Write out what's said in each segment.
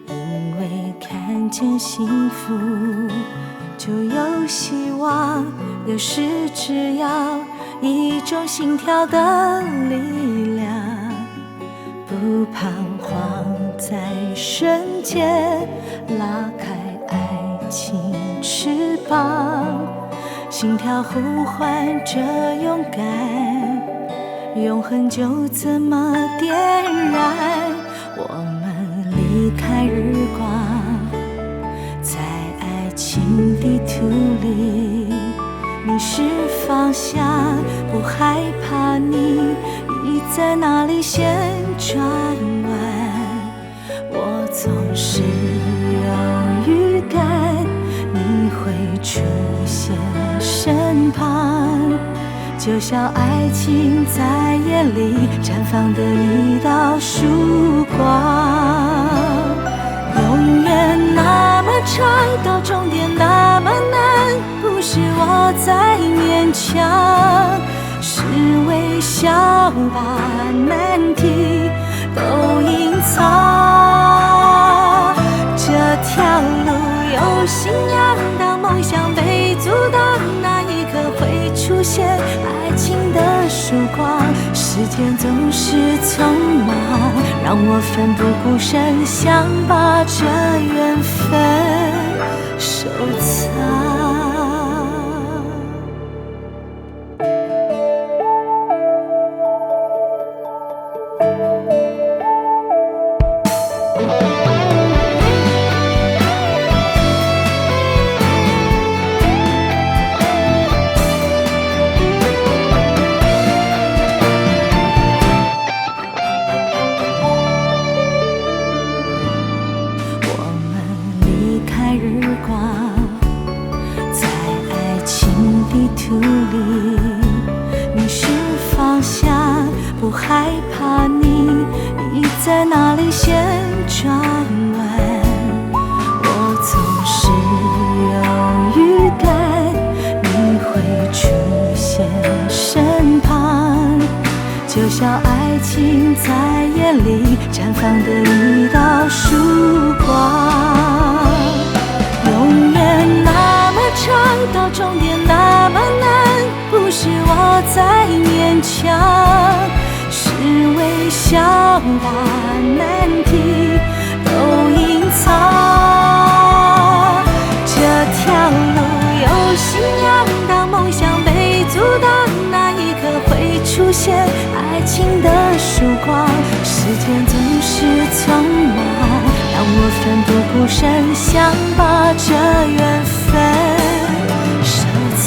因为看见幸福就有希望，有时只要一种心跳的力量，不彷徨，在瞬间拉开爱情翅膀，心跳呼唤着勇敢，永恒就这么点燃。我们离开日光，在爱情地图里迷失方向，不害怕你已在哪里先转弯。我总是有预感你会出现身旁，就像爱情在夜里绽放的一道曙光。永远那么长，到终点那么难，不是我在勉强，是微笑把难题都隐藏。这条路有信仰，当梦想被阻挡，那一刻会出现爱情的曙光。时间总是匆忙，让我奋不顾身，想把这缘分收藏。在爱情地图里迷失方向，不害怕你已在哪里先转弯。我总是有预感你会出现身旁，就像爱情在夜里绽放的一道曙光。永远那么长，到终点那么难，不是我在勉强，是微笑把难题都隐藏。这条路有信仰，当梦想被阻挡，那一刻会出现爱情的曙光。时间总是匆忙，让我奋不顾身，想把这缘分收藏。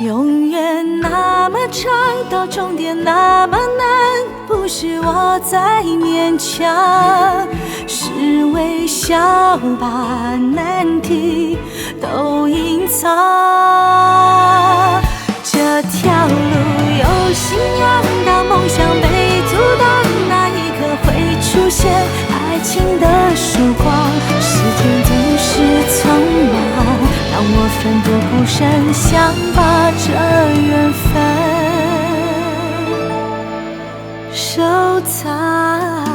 永远那么长，到终点那么难，不是我在勉强，是微笑把难题都隐藏。这条路有信仰，当梦想被阻挡，那一刻会出现爱情的曙光。时间总是匆忙，让我奋不顾身，想把这缘分收藏。